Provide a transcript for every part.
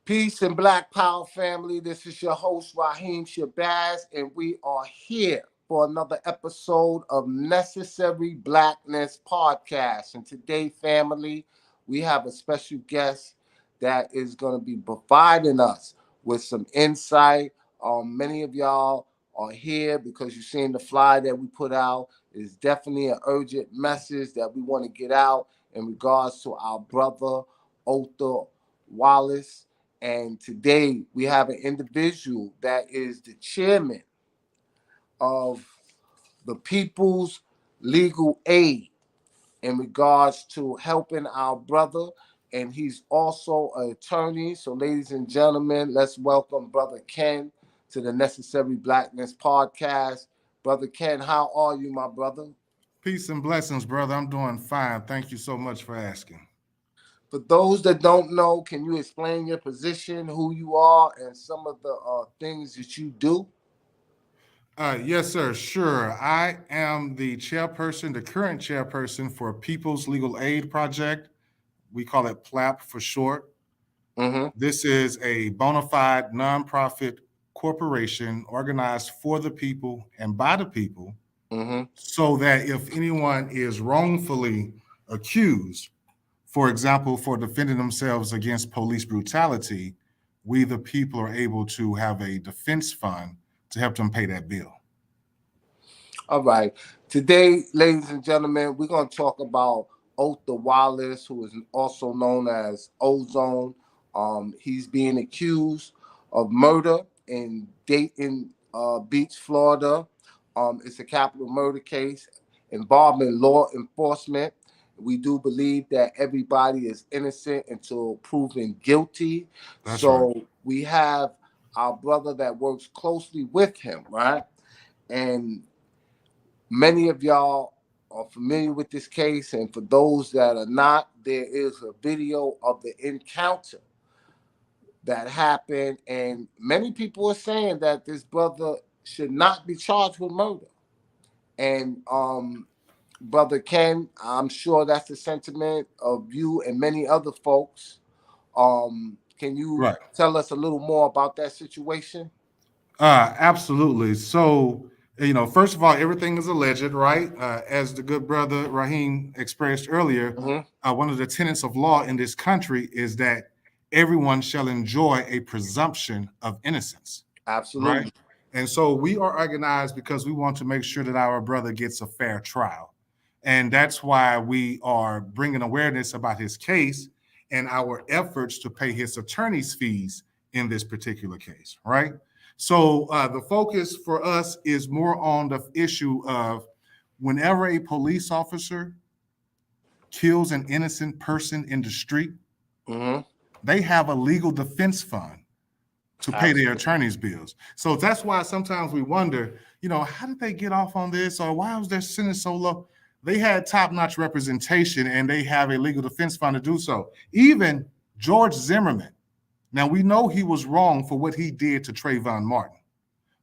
Peace and Black Power family. This is your host, Raheem Shabazz, and we are here for another episode of Necessary Blackness podcast. And today, family, we have a special guest that is going to be providing us with some insight. Many of y'all are here because you've seen the flyer that we put out. It's definitely an urgent message that we want to get out in regards to our brother, Otha Wallace. And today we have an individual that is the chairman of the People's Legal Aid in regards to helping our brother. And he's also an attorney. So, ladies and gentlemen, let's welcome Brother Ken to the Necessary Blackness podcast. Brother Ken, how are you, my brother? Peace and blessings, brother. I'm doing fine. Thank you so much for asking. For those that don't know, can you explain your position, who you are, and some of the things that you do? Yes, sir. Sure. I am the chairperson, the current chairperson for People's Legal Aid Project. We call it PLAP for short. Mm-hmm. This is a bona fide nonprofit corporation organized for the people and by the people, Mm-hmm. so that if anyone is wrongfully accused, for example, for defending themselves against police brutality, we, the people, are able to have a defense fund to help them pay that bill. All right. Today, ladies and gentlemen, we're going to talk about Otha Wallace, who is also known as Ozone. He's being accused of murder in Dayton Beach, Florida. It's a capital murder case involving law enforcement. We do believe that everybody is innocent until proven guilty. That's right. So we have our brother that works closely with him, right? And many of y'all are familiar with this case, and for those that are not, there is a video of the encounter that happened, and many people are saying that this brother should not be charged with murder. And Brother Ken, I'm sure that's the sentiment of you and many other folks. Can you Right. tell us a little more about that situation? Absolutely. So, first of all, everything is alleged, right? As the good brother Raheem expressed earlier, Mm-hmm. one of the tenets of law in this country is that everyone shall enjoy a presumption of innocence, right? Absolutely. And so we are organized because we want to make sure that our brother gets a fair trial. And that's why we are bringing awareness about his case and our efforts to pay his attorney's fees in this particular case, right? So the focus for us is more on the issue of whenever a police officer kills an innocent person in the street, Mm-hmm. they have a legal defense fund to pay their Absolutely. attorney's bills. So that's why sometimes we wonder, how did they get off on this, or why was their sentence so low? They had top-notch representation, and they have a legal defense fund to do so. Even George Zimmerman. Now, we know he was wrong for what he did to Trayvon Martin,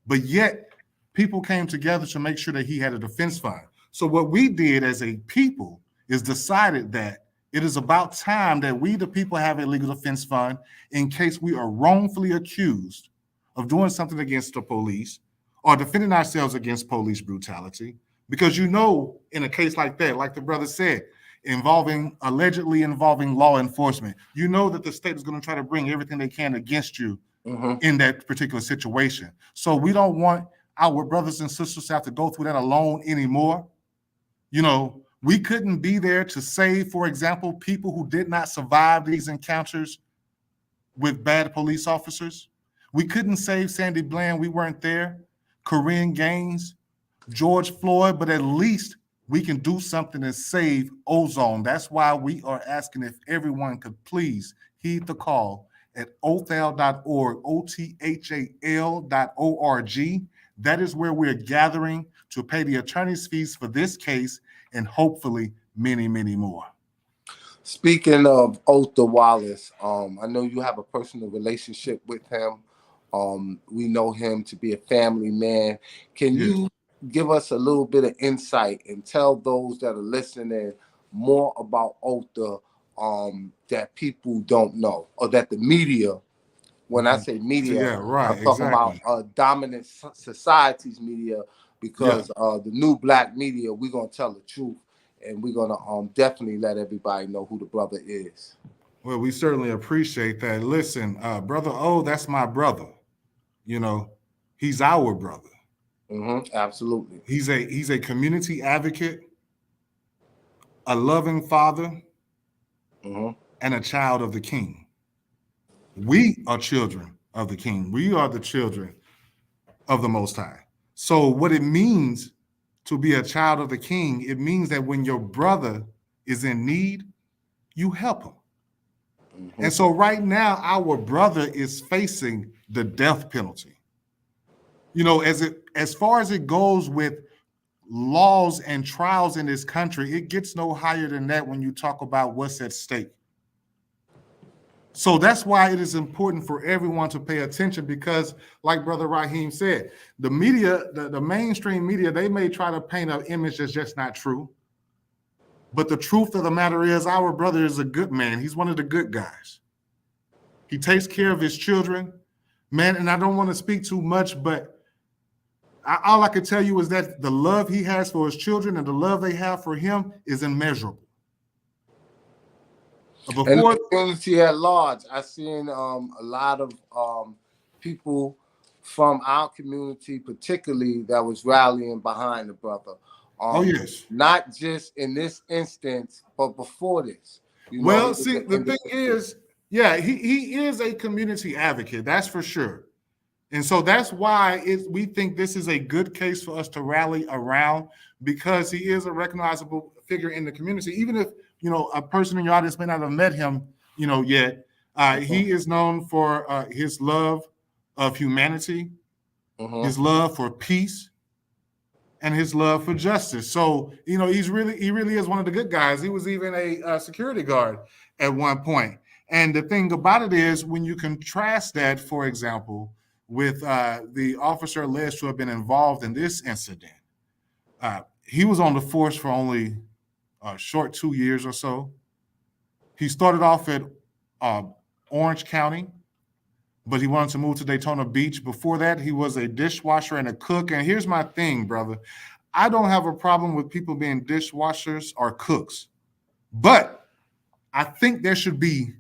but yet people came together to make sure that he had a defense fund. So what we did as a people is decided that it is about time that we, the people, have a legal defense fund in case we are wrongfully accused of doing something against the police or defending ourselves against police brutality. Because in a case like that, like the brother said, allegedly involving law enforcement, that the state is going to try to bring everything they can against you Mm-hmm. in that particular situation. So we don't want our brothers and sisters to have to go through that alone anymore. We couldn't be there to save, for example, people who did not survive these encounters with bad police officers. We couldn't save Sandy Bland. We weren't there. Corinne Gaines, George Floyd, but at least we can do something and save Ozone. That's why we are asking if everyone could please heed the call at othal.org, othal.org. That is where we're gathering to pay the attorney's fees for this case and hopefully many, many more. Speaking of Otha Wallace, I know you have a personal relationship with him. We know him to be a family man. Can Yes. you give us a little bit of insight and tell those that are listening more about Otha that people don't know or that the media when I say media, Yeah, right, I'm talking about exactly. dominant society's media, Yeah. because the new black media, we're gonna tell the truth, and we're gonna definitely let everybody know who the brother is. Well, we certainly appreciate that. Listen, brother O, that's my brother. You know, he's our brother. Absolutely. He's a community advocate, a loving father, Hmm. and a child of the King. We are children of the King. We are the children of the Most High. So, what it means to be a child of the King, it means that when your brother is in need, you help him. And so, right now, our brother is facing the death penalty. You know, as far as it goes with laws and trials in this country, it gets no higher than that when you talk about what's at stake. So that's why it is important for everyone to pay attention, because, like Brother Raheem said, the media, the mainstream media, they may try to paint an image that's just not true. But the truth of the matter is, our brother is a good man. He's one of the good guys. He takes care of his children, man. And I don't want to speak too much, but all I can tell you is that the love he has for his children and the love they have for him is immeasurable. And Before, the community at large, I seen a lot of people from our community, particularly, that was rallying behind the brother. oh yes. Not just in this instance, but before this. You know, he Well, was see, an the thing individual. is, yeah, he is a community advocate, that's for sure. And so that's why we think this is a good case for us to rally around, because he is a recognizable figure in the community. Even if, a person in your audience may not have met him, yet, he is known for his love of humanity, his love for peace, and his love for justice. So, he really is one of the good guys. He was even a security guard at one point. And the thing about it is, when you contrast that, for example, with the officer alleged to have been involved in this incident, he was on the force for only a short 2 years or so. He started off at uh, Orange County, but he wanted to move to Daytona Beach. Before that, he was a dishwasher and a cook. And here's my thing, brother. I don't have a problem with people being dishwashers or cooks, but I think there should be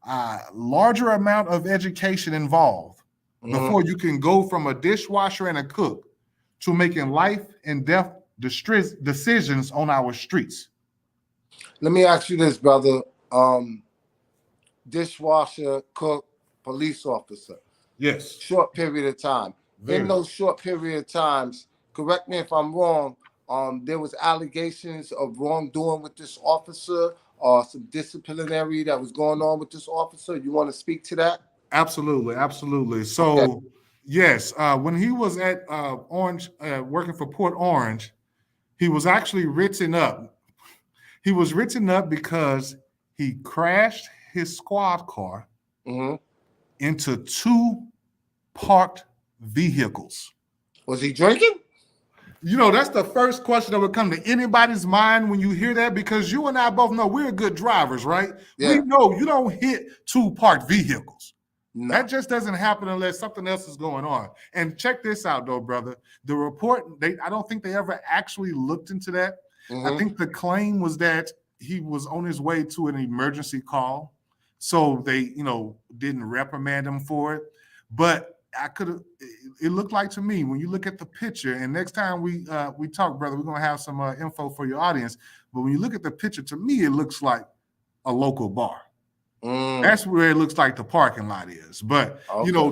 a larger amount of education involved before you can go from a dishwasher and a cook to making life and death decisions on our streets. Let me ask you this, brother. Dishwasher, cook, police officer. Yes. Short period of time. In Very. those short period of times, correct me if I'm wrong, there was allegations of wrongdoing with this officer, or some disciplinary that was going on with this officer. You want to speak to that? Absolutely, absolutely. Okay. So, yes, when he was at Orange, working for Port Orange, he was actually written up. He was written up because he crashed his squad car into two parked vehicles. Was he drinking? That's the first question that would come to anybody's mind when you hear that, because you and I both know we're good drivers, right? Yeah. We know you don't hit two parked vehicles. No. That just doesn't happen unless something else is going on. And check this out, though, brother. The report, I don't think they ever actually looked into that. I think the claim was that he was on his way to an emergency call, so they, didn't reprimand him for it. But it looked like to me, when you look at the picture, and next time we talk, brother, we're gonna have some info for your audience. But when you look at the picture, to me, it looks like a local bar. That's where it looks like the parking lot is. But,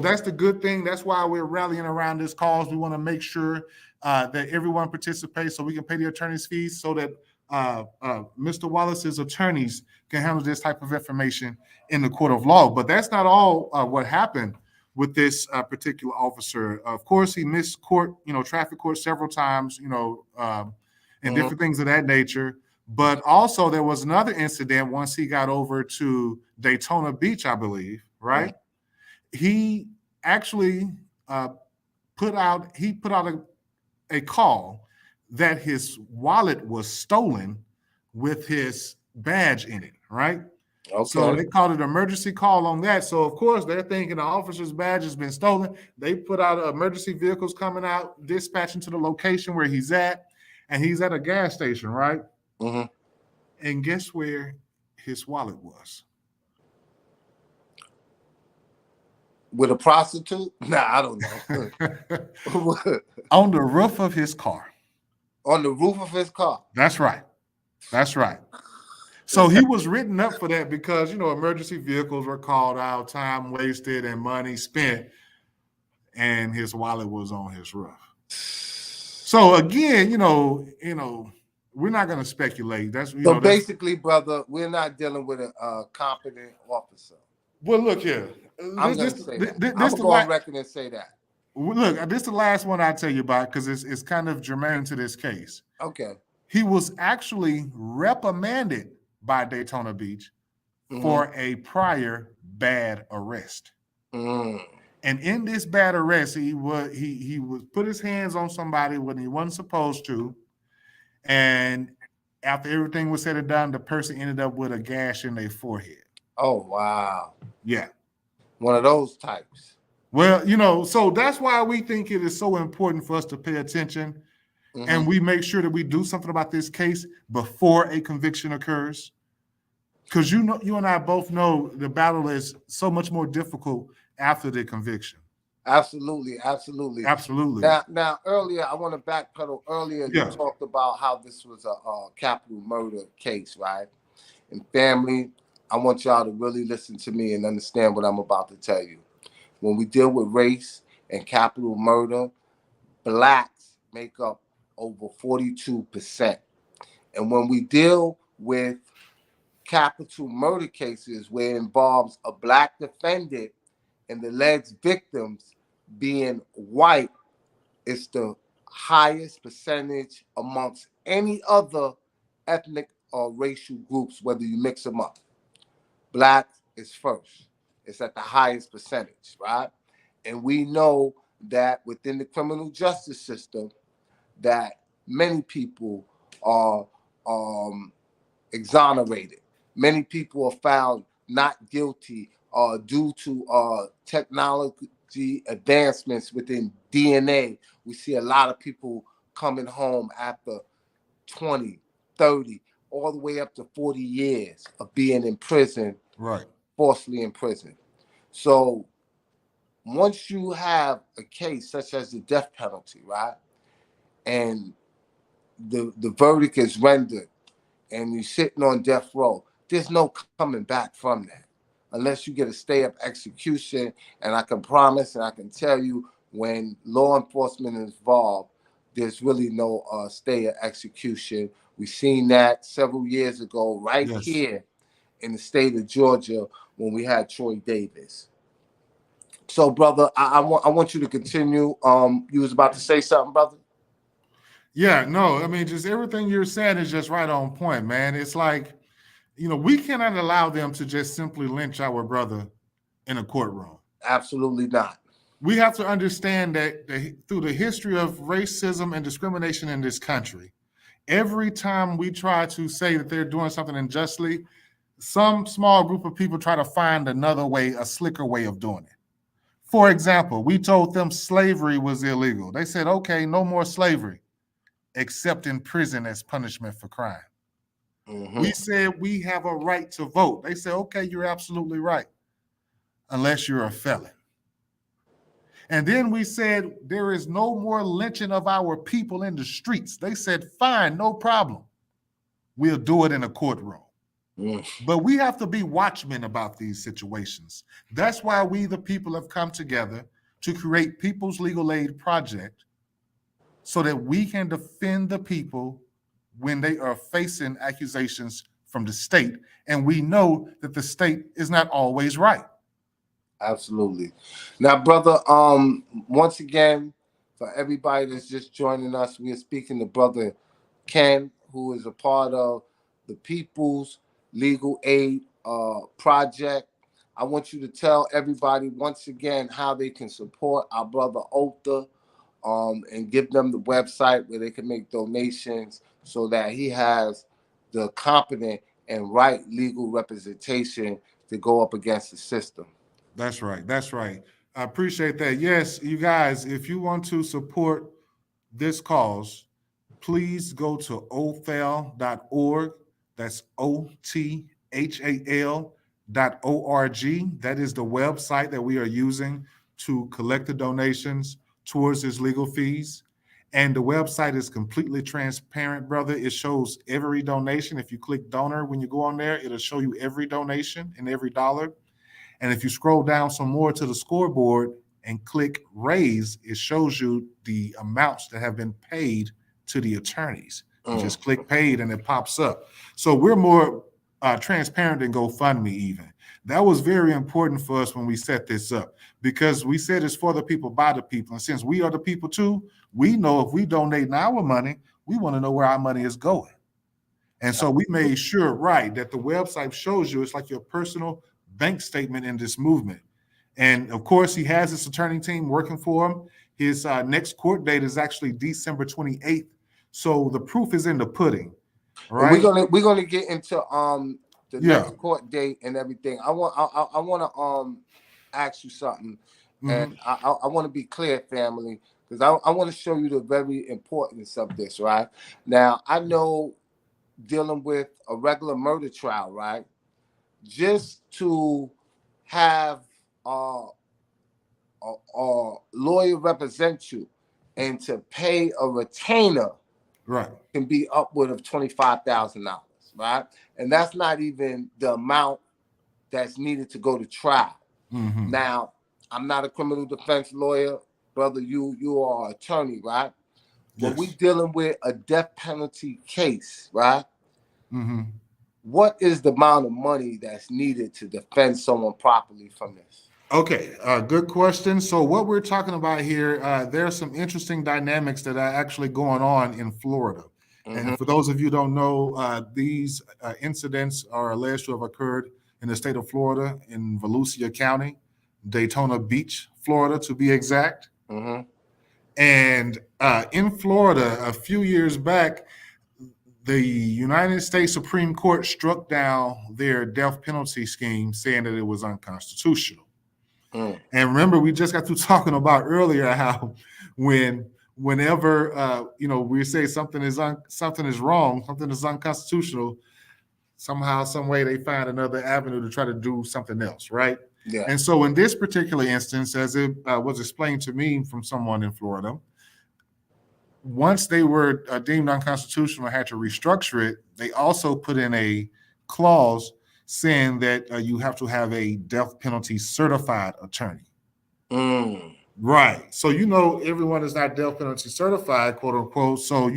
that's the good thing. That's why we're rallying around this cause. We want to make sure that everyone participates so we can pay the attorney's fees, so that Mr. Wallace's attorneys can handle this type of information in the court of law. But that's not all what happened with this particular officer. Of course, he missed court, traffic court several times, and different things of that nature. But also there was another incident once he got over to Daytona Beach, I believe, right? He actually put out a call that his wallet was stolen with his badge in it, right? So Okay. they called it an emergency call on that. So of course they're thinking the officer's badge has been stolen. They put out emergency vehicles coming out, dispatching to the location where he's at, and he's at a gas station, right? Mm-hmm. And guess where his wallet was? With a prostitute? Nah, I don't know. On the roof of his car. On the roof of his car. That's right. That's right. So he was written up for that because, emergency vehicles were called out, time wasted, and money spent, and his wallet was on his roof. So again, we're not going to speculate. So basically, brother, we're not dealing with a competent officer. Well, look here. I'm going to say that. I'm going to go on record and say that. Look, this is the last one I'll tell you about because it's kind of germane to this case. Okay. He was actually reprimanded by Daytona Beach for a prior bad arrest. Mm. And in this bad arrest, he was put his hands on somebody when he wasn't supposed to. And after everything was said and done, the person ended up with a gash in their forehead. Oh, wow. Yeah. One of those types. Well, so that's why we think it is so important for us to pay attention and we make sure that we do something about this case before a conviction occurs. Because you and I both know the battle is so much more difficult after the conviction. Absolutely. Now, earlier, I want to backpedal. Earlier, you talked about how this was a capital murder case, right? And family, I want y'all to really listen to me and understand what I'm about to tell you. When we deal with race and capital murder, blacks make up over 42%. And when we deal with capital murder cases where it involves a black defendant and the alleged victims being white, it's the highest percentage amongst any other ethnic or racial groups, whether you mix them up. Black is first. It's at the highest percentage, right? And we know that within the criminal justice system, that many people are exonerated. Many people are found not guilty due to technology advancements within DNA. We see a lot of people coming home after 20, 30, all the way up to 40 years of being in prison, right, falsely in prison. So once you have a case such as the death penalty, right, and the verdict is rendered and you're sitting on death row, there's no coming back from that unless you get a stay-up execution. And I can promise and I can tell you, when law enforcement is involved, there's really no stay-up execution. We've seen that several years ago right here in the state of Georgia when we had Troy Davis. So, brother, I want you to continue. You was about to say something, brother? Yeah, no, I mean, just everything you're saying is just right on point, man. It's like, we cannot allow them to just simply lynch our brother in a courtroom. Absolutely not. We have to understand that through the history of racism and discrimination in this country, every time we try to say that they're doing something unjustly, some small group of people try to find another way, a slicker way of doing it. For example, we told them slavery was illegal. They said, okay, no more slavery, except in prison as punishment for crime. We said we have a right to vote. They said, okay, you're absolutely right, unless you're a felon. And then we said there is no more lynching of our people in the streets. They said, fine, no problem. We'll do it in a courtroom. But we have to be watchmen about these situations. That's why we, the people, have come together to create People's Legal Aid Project so that we can defend the people when they are facing accusations from the state. And we know that the state is not always right. Absolutely. Now, brother, once again, for everybody that's just joining us, we are speaking to Brother Ken, who is a part of the People's Legal Aid Project. I want you to tell everybody once again how they can support our brother Otha, and give them the website where they can make donations so that he has the competent and right legal representation to go up against the system. That's right. That's right. I appreciate that. Yes, you guys, if you want to support this cause, please go to othal.org. That's OTHAL.org. That is the website that we are using to collect the donations towards his legal fees. And the website is completely transparent, brother. It shows every donation. If you click donor, when you go on there, it'll show you every donation and every dollar. And if you scroll down some more to the scoreboard and click raise, it shows you the amounts that have been paid to the attorneys. You just click paid and it pops up. So we're more transparent than GoFundMe even. That was very important for us when we set this up because we said it's for the people, by the people. And since we are the people too, we know if we donate our money, we want to know where our money is going. And so we made sure, right, that the website shows you it's like your personal bank statement in this movement. And of course, he has his attorney team working for him. His next court date is actually December 28th. So the proof is in the pudding. Right. And we're gonna get into the next court date and everything. I want to ask you something, and I want to be clear, family, because I want to show you the very importance of this. Right now, I know dealing with a regular murder trial, right? Just to have a lawyer represent you and to pay a retainer, right, can be upward of $25,000, right? And that's not even the amount that's needed to go to trial. Now, I'm not a criminal defense lawyer, brother. You are an attorney, right? Yes. But we dealing with a death penalty case, right? What is the amount of money that's needed to defend someone properly from this? Okay, good question. So what we're talking about here, there are some interesting dynamics that are actually going on in Florida. And for those of you who don't know, these incidents are alleged to have occurred in the state of Florida, in Volusia County, Daytona Beach, Florida, to be exact. And in Florida, a few years back, the United States Supreme Court struck down their death penalty scheme, saying that it was unconstitutional. And remember, we just got through talking about earlier how whenever we say something is wrong, something is unconstitutional, somehow, some way they find another avenue to try to do something else, right? Yeah. And so in this particular instance, as it was explained to me from someone in Florida, once they were deemed unconstitutional and had to restructure it, they also put in a clause saying that you have to have a death penalty certified attorney. Right. So, everyone is not death penalty certified, quote unquote. So,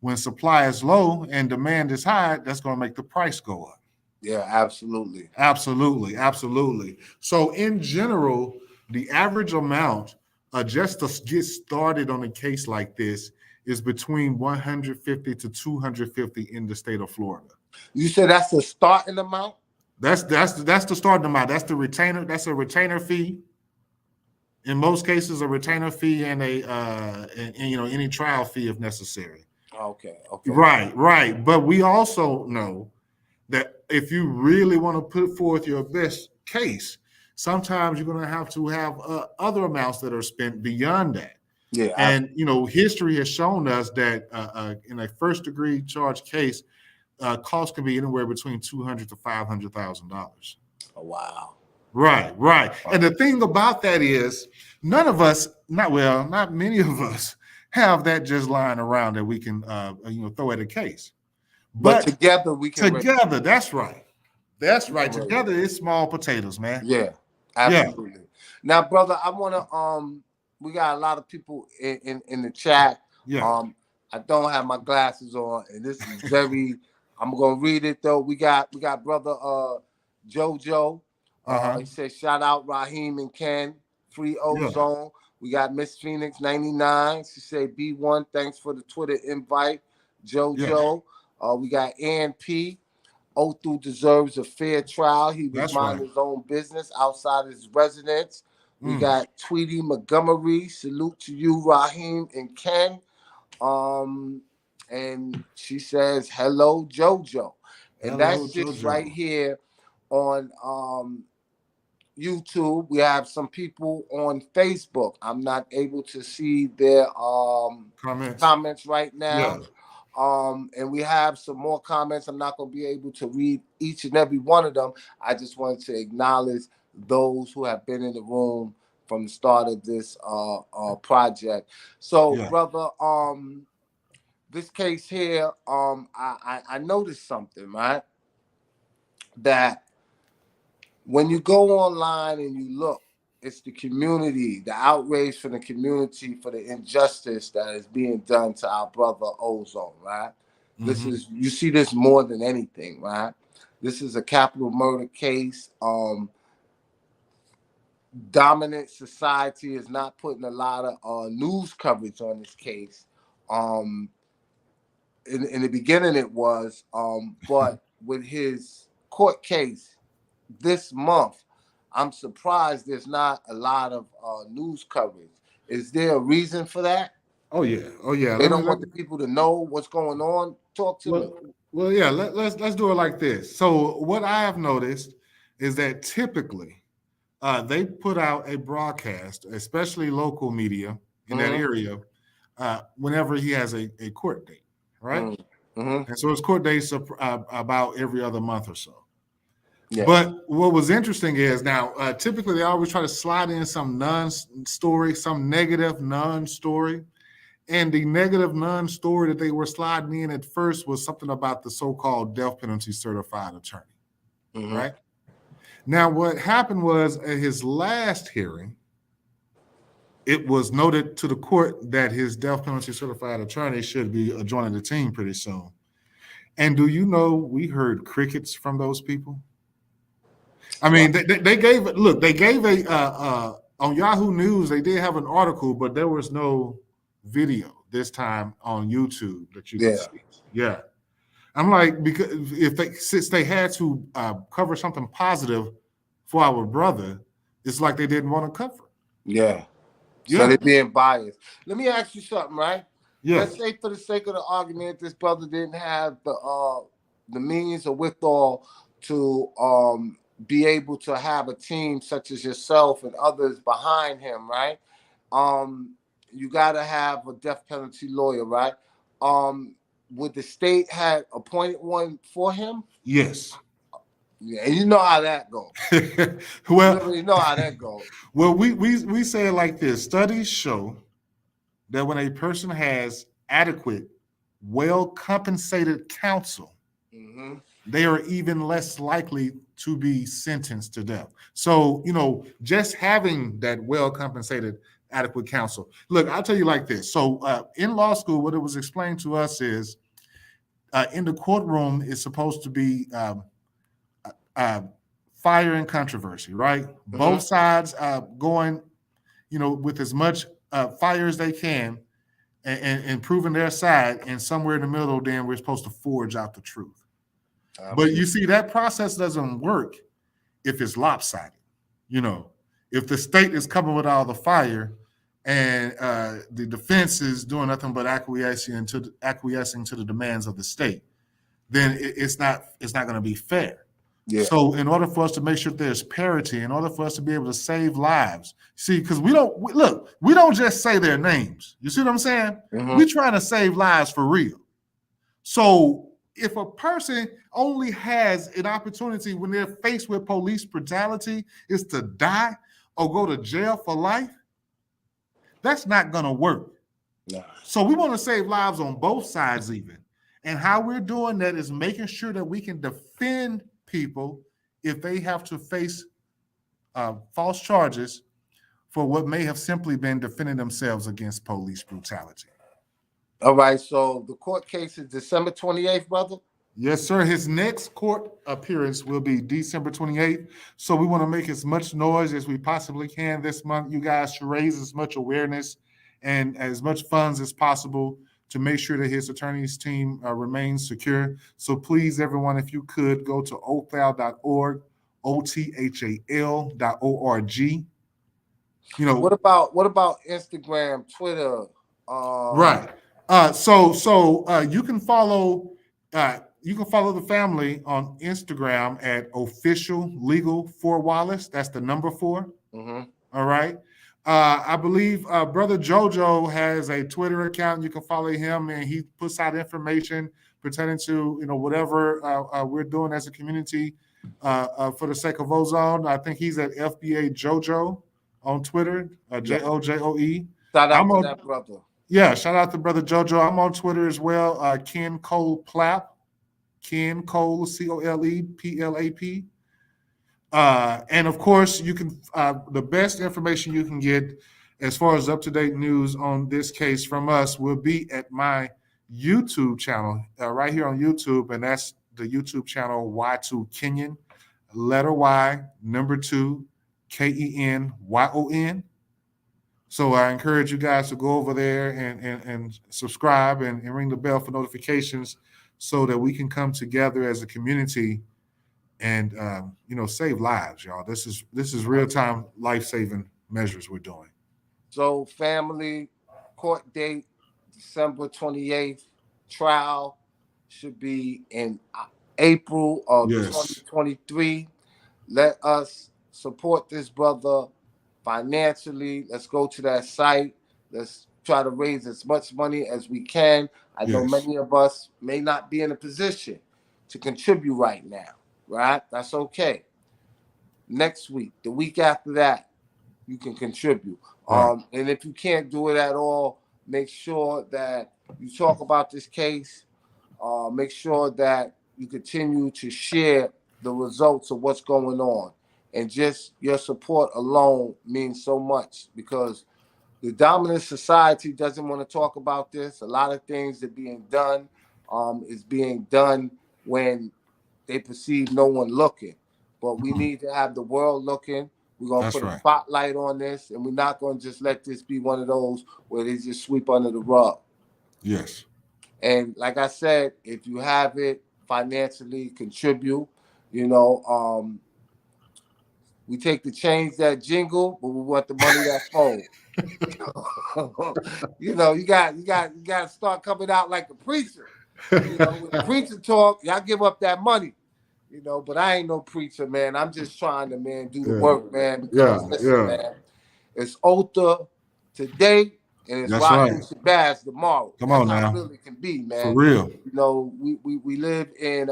when supply is low and demand is high, that's going to make the price go up. Yeah, absolutely. Absolutely. Absolutely. So in general, the average amount just to get started on a case like this is between 150 to 250 in the state of Florida. You said that's the starting amount? That's the starting amount. That's the retainer. That's a retainer fee. In most cases, a retainer fee and any trial fee if necessary. Okay. Right. But we also know that if you really want to put forth your best case, sometimes you're going to have other amounts that are spent beyond that. Yeah. And, history has shown us that in a first degree charge case, costs can be anywhere between $200,000 to $500,000. Oh, wow. Right. Wow. And the thing about that is none of us, not many of us have that just lying around that we can, throw at a case. But together we can. Together, that's right. Together, it's small potatoes, man. Yeah, absolutely. Yeah. Now, brother, I want to. We got a lot of people in the chat. Yeah. I don't have my glasses on, and this is very. I'm gonna read it though. We got brother JoJo. He said, "Shout out Raheem and Ken. Free Ozone." Yeah. We got Miss Phoenix 99. She said, "B1, thanks for the Twitter invite." JoJo. Yeah. We got Ann P. Othu deserves a fair trial. He was minding his own business outside his residence. We got Tweety Montgomery. Salute to you, Raheem and Ken. And she says, "Hello, JoJo." and that's Hello, just right Jojo. here on YouTube. We have some people on Facebook. I'm not able to see their Comments. comments right Yeah. now. And we have some more comments. I'm not going to be able to read each and every one of them. I just wanted to acknowledge those who have been in the room from the start of this project. So, Yeah. brother, this case here, I noticed something, right? That when you go online and you look, it's the community, the outrage from the community for the injustice that is being done to our brother Ozone, right? This Mm-hmm. is, you see this more than anything, right? This is a capital murder case. Dominant society is not putting a lot of news coverage on this case. Um, in the beginning, it was, but with his court case this month, I'm surprised there's not a lot of news coverage. Is there a reason for that? Oh yeah. Oh yeah. They Let me don't let want me the people to know what's going on. Talk to me. well well yeah, let's do it like this. So what I have noticed is that typically they put out a broadcast, especially local media in that Mm-hmm. area, whenever he has a court date, right? Mm-hmm. And so his court dates are about every other month or so. Yeah. But what was interesting is now, typically they always try to slide in some non-story, some negative non-story. And the negative non-story that they were sliding in at first was something about the so-called death penalty certified attorney, Mm-hmm. right? Now, what happened was at his last hearing, it was noted to the court that his death penalty certified attorney should be joining the team pretty soon. And do you know we heard crickets from those people? I Wow. mean, they gave it. Look, they gave on Yahoo News. They did have an article, but there was no video this time on YouTube that you could Yeah. see. Yeah, I'm like, because if they since they had to cover something positive for our brother, it's like they didn't want to cover. Yeah. So Yeah, they're being biased. Let me ask you something, right? yeah, Let's say, for the sake of the argument, this brother didn't have the means or withal to be able to have a team such as yourself and others behind him, right? You got to have a death penalty lawyer, right? Would the state have appointed one for him? yes. Yeah, and you know how that goes. You well, already know how that goes. well, we say it like this: studies show that when a person has adequate, well compensated counsel, Mm-hmm. they are even less likely to be sentenced to death. So, just having that well compensated, adequate counsel. Look, I'll tell you like this. So, in law school, what it was explained to us is in the courtroom is supposed to be uh, fire and controversy, right? Mm-hmm. Both sides going, with as much fire as they can and proving their side, and somewhere in the middle, then we're supposed to forge out the truth. But you Absolutely. see, that process doesn't work if it's lopsided. You know, if the state is coming with all the fire and the defense is doing nothing but acquiescing to the demands of the state, then it's not going to be fair. Yeah. So, in order for us to make sure there's parity, in order for us to be able to save lives, see, because we don't just say their names. You see what I'm saying? Mm-hmm. We're trying to save lives for real. So if a person only has an opportunity when they're faced with police brutality is to die or go to jail for life, that's not going to work. Nah. So we want to save lives on both sides even. And how we're doing that is making sure that we can defend people if they have to face false charges for what may have simply been defending themselves against police brutality. All right. So the court case is December 28th, brother. Yes, sir. His next court appearance will be December 28th. So we want to make as much noise as we possibly can this month, you guys, to raise as much awareness and as much funds as possible to make sure that his attorney's team remains secure. So please, everyone, if you could go to othal.org, othal.org. You know, What about Instagram, Twitter? right. So you can follow. you can follow the family on Instagram at official legal for Wallace. That's the number 4. Mm-hmm. All right. I believe Brother JoJo has a Twitter account. You can follow him, and he puts out information pertaining to whatever we're doing as a community for the sake of Ozone. I think he's at FBA JoJo on Twitter, Yeah. JOJOE. Shout out I'm to on. that brother. Yeah, shout out to Brother JoJo. I'm on Twitter as well. Ken Cole Plap, Ken Cole ColePlap. And of course, you can the best information you can get as far as up to date news on this case from us will be at my YouTube channel right here on YouTube, and that's the YouTube channel Y2 Kenyon, letter Y, number 2, KENYON. So I encourage you guys to go over there and subscribe and ring the bell for notifications so that we can come together as a community and save lives, y'all. This is real time life saving measures we're doing. So, family, court date December 28th. Trial should be in April of Yes. 2023. Let us support this brother financially. Let's go to that site. Let's try to raise as much money as we can. I know Yes. many of us may not be in a position to contribute right now, right? That's okay. Next week, the week after that, you can contribute. Right. And if you can't do it at all, make sure that you talk about this case. Make sure that you continue to share the results of what's going on. And just your support alone means so much because the dominant society doesn't want to talk about this. A lot of things that being done is being done when they perceive no one looking. But we need to have the world looking. We're going to That's put a right. spotlight on this, and we're not going to just let this be one of those where they just sweep under the rug. Yes. And like I said, if you have it financially, contribute. You know, we take to change that jingle, but we want the money that fold. You got to start coming out like the preacher. When the preacher talk, y'all give up that money. But I ain't no preacher, man. I'm just trying to, man, do the Yeah. work, man. Because Yeah. listen, Yeah. man, it's Otha today and it's That's right. Raheem Shabazz tomorrow. Come That's on how now. real it can be, For man. real. We live in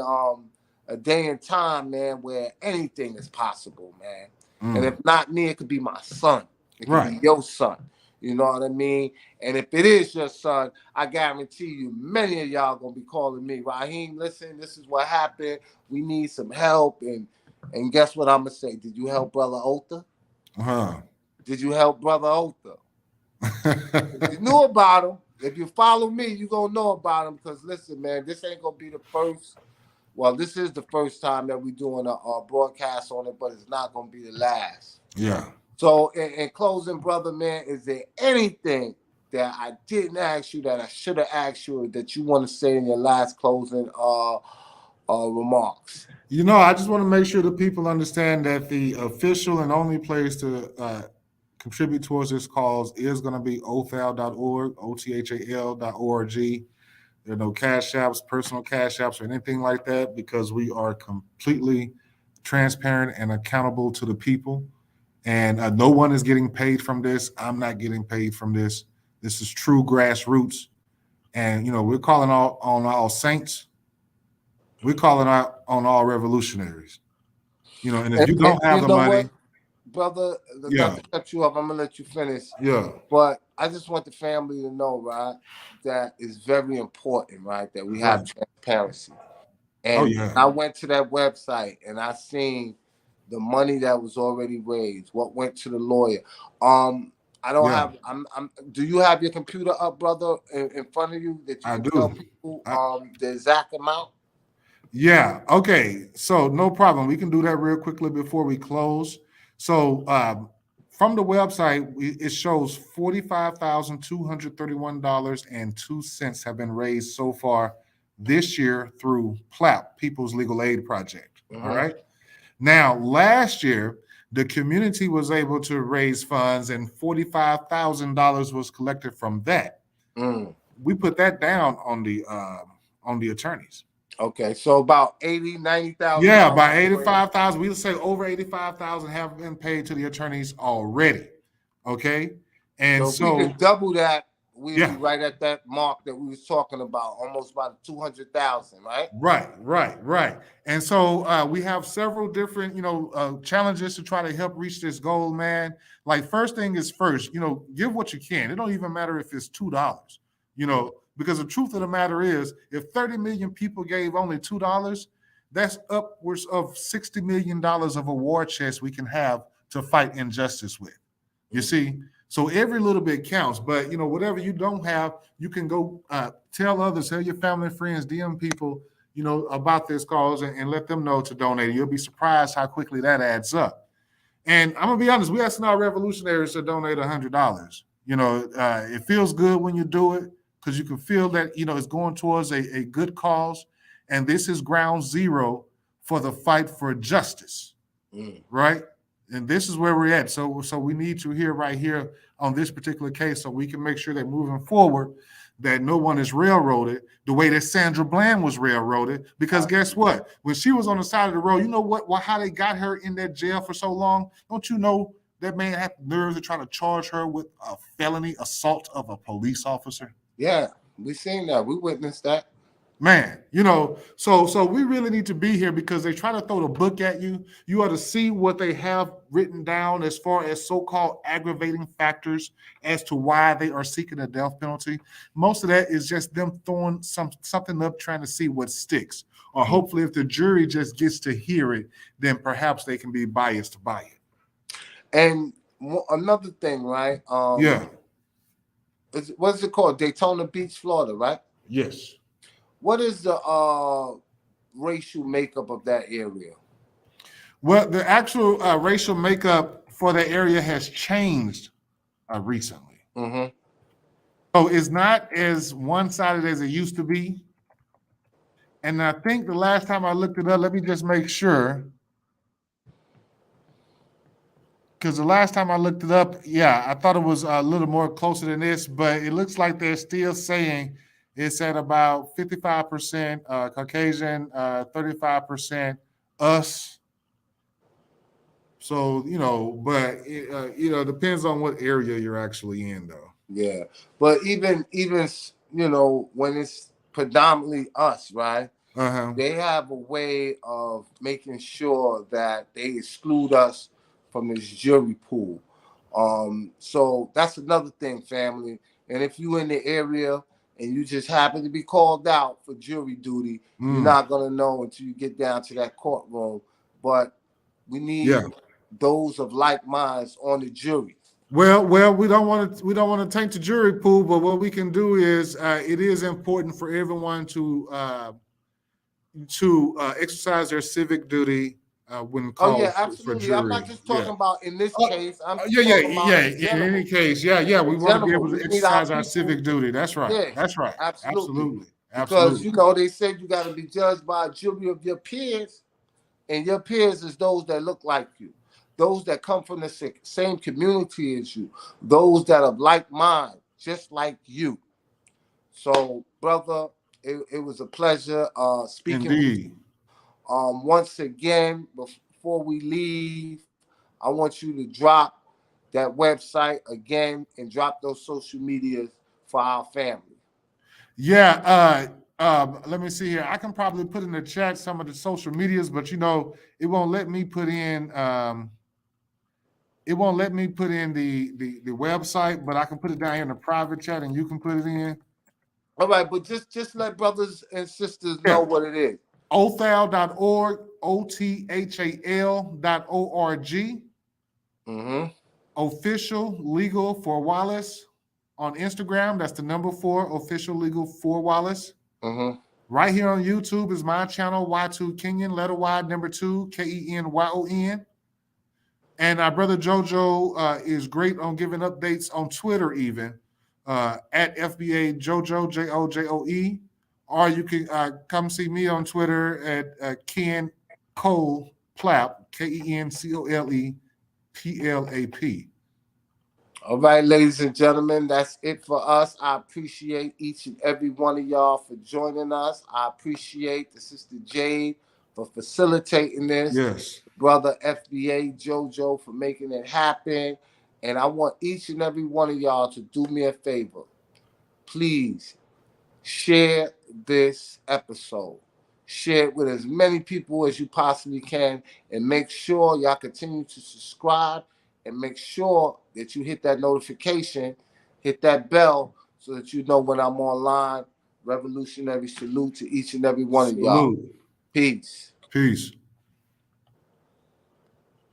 a day and time, man, where anything is possible, man. And if not me, it could be my son. It could Right. be your son. You know what I mean? And if it is your son, I guarantee you, many of y'all gonna be calling me, Raheem. Listen, this is what happened. We need some help. And guess what I'm gonna say? Did you help Brother Otha? Uh-huh. Did you help Brother Otha? If you knew about him, if you follow me, you gonna know about him. Because listen, man, this ain't gonna be the first. Well, this is the first time that we're doing a broadcast on it, but it's not gonna be the last. Yeah. So, in closing, brother, man, is there anything that I didn't ask you that I should have asked you that you want to say in your last closing remarks? I just want to make sure that people understand that the official and only place to contribute towards this cause is going to be othal.org, othal.org. There are no cash apps, personal cash apps, or anything like that because we are completely transparent and accountable to the people. And no one is getting paid from this. I'm not getting paid from this. This is true grassroots. And, we're calling on all saints. We're calling out on all revolutionaries. And if you And don't have you the know money, what, brother? Not yeah, to cut you off, I'm gonna let you finish. yeah, But I just want the family to know, right, that it's very important, right, that we have right. transparency. Oh, And yeah, I went to that website and I seen the money that was already raised, what went to the lawyer. I don't yeah, have. Do you have your computer up, brother, in front of you that you I can tell do. people I, the exact amount? yeah, okay. So, no problem. We can do that real quickly before we close. So, from the website, it shows $45,231.02 have been raised so far this year through PLAP, People's Legal Aid Project. All Mm-hmm. right. Now, last year, the community was able to raise funds, and $45,000 was collected from that. Mm. We put that down on the attorneys. Okay, so about 80, 90,000 Yeah, dollars by a claim. 85,000. We would say over 85,000 have been paid to the attorneys already. Okay, and So if we so could double that, we'd yeah, be right at that mark that we was talking about, almost about 200,000, right? right. And so we have several different, challenges to try to help reach this goal, man. Like first thing is first, give what you can. It don't even matter if it's $2, because the truth of the matter is, if 30 million people gave only $2, that's upwards of $60 million of a war chest we can have to fight injustice with. You see, so every little bit counts. But whatever you don't have, you can go tell others, tell your family and friends, DM people, about this cause and let them know to donate. You'll be surprised how quickly that adds up. And I'm gonna be honest, we asked our revolutionaries to donate $100. It feels good when you do it because you can feel that it's going towards a good cause, and this is ground zero for the fight for justice, right? And this is where we're at. So we need you here, right here, on this particular case, so we can make sure that moving forward, that no one is railroaded the way that Sandra Bland was railroaded. Because guess what? When she was on the side of the road, you know what? How they got her in that jail for so long? Don't you know that man had the nerve to try to charge her with a felony assault of a police officer? Yeah, we seen that. We witnessed that. Man, so we really need to be here because they try to throw the book at you. You ought to see what they have written down as far as so-called aggravating factors as to why they are seeking a death penalty. Most of that is just them throwing something up, trying to see what sticks. Or hopefully, if the jury just gets to hear it, then perhaps they can be biased by it. And another thing, right? Yeah. What's it called? Daytona Beach, Florida, right? Yes. What is the racial makeup of that area? Well, the actual racial makeup for the area has changed recently. Mm-hmm. So it's not as one-sided as it used to be. And I think the last time I looked it up, let me just make sure. Because the last time I looked it up, yeah, I thought it was a little more closer than this, but it looks like they're still saying it's at about 55% Caucasian, 35% us. So, but it depends on what area you're actually in, though. Yeah, but even when it's predominantly us, right? Uh-huh. They have a way of making sure that they exclude us from this jury pool. So that's another thing, family. And if you in the area and you just happen to be called out for jury duty, you're not gonna know until you get down to that courtroom. But we need those of like minds on the jury. Well, we don't want to taint the jury pool, but what we can do is it is important for everyone to exercise their civic duty when Oh called yeah, for absolutely. I'm not jury. just Yeah. talking about in this case. I'm talking about Yeah. in In any general. case, yeah. We In want to be general, able we to need our exercise our people. civic duty. That's right. Yeah, That's right. absolutely. Absolutely. Because Absolutely. they said you got to be judged by a jury of your peers, and your peers is those that look like you, those that come from the same community as you, those that are like mind, just like you. So, brother, it was a pleasure speaking with you. Indeed. Once again, before we leave, I want you to drop that website again and drop those social medias for our family. Yeah. Let me see here. I can probably put in the chat some of the social medias, but it won't let me put in. It won't let me put in the website, but I can put it down here in the private chat, and you can put it in. All right, but just let brothers and sisters know Yeah. what it is. Othal.org, othal.org. Mm-hmm. Official Legal for Wallace on Instagram. That's the number 4, Official Legal for Wallace. Mm-hmm. Right here on YouTube is my channel, Y2 Kenyon, letter Y, number 2, KENYON. And our brother JoJo is great on giving updates on Twitter, even at FBA JoJo, JOJOE. Or you can come see me on Twitter at Ken Cole Plap, KENCOLE PLAP. All right, ladies and gentlemen, that's it for us. I appreciate each and every one of y'all for joining us. I appreciate the Sister Jade for facilitating this, Yes. brother FBA JoJo for making it happen. And I want each and every one of y'all to do me a favor. Please share this episode. Share it with as many people as you possibly can, and make sure y'all continue to subscribe, and make sure that you hit that notification, hit that bell, so that you know when I'm online. Revolutionary salute to each and every one of y'all. Salute. Peace. Peace.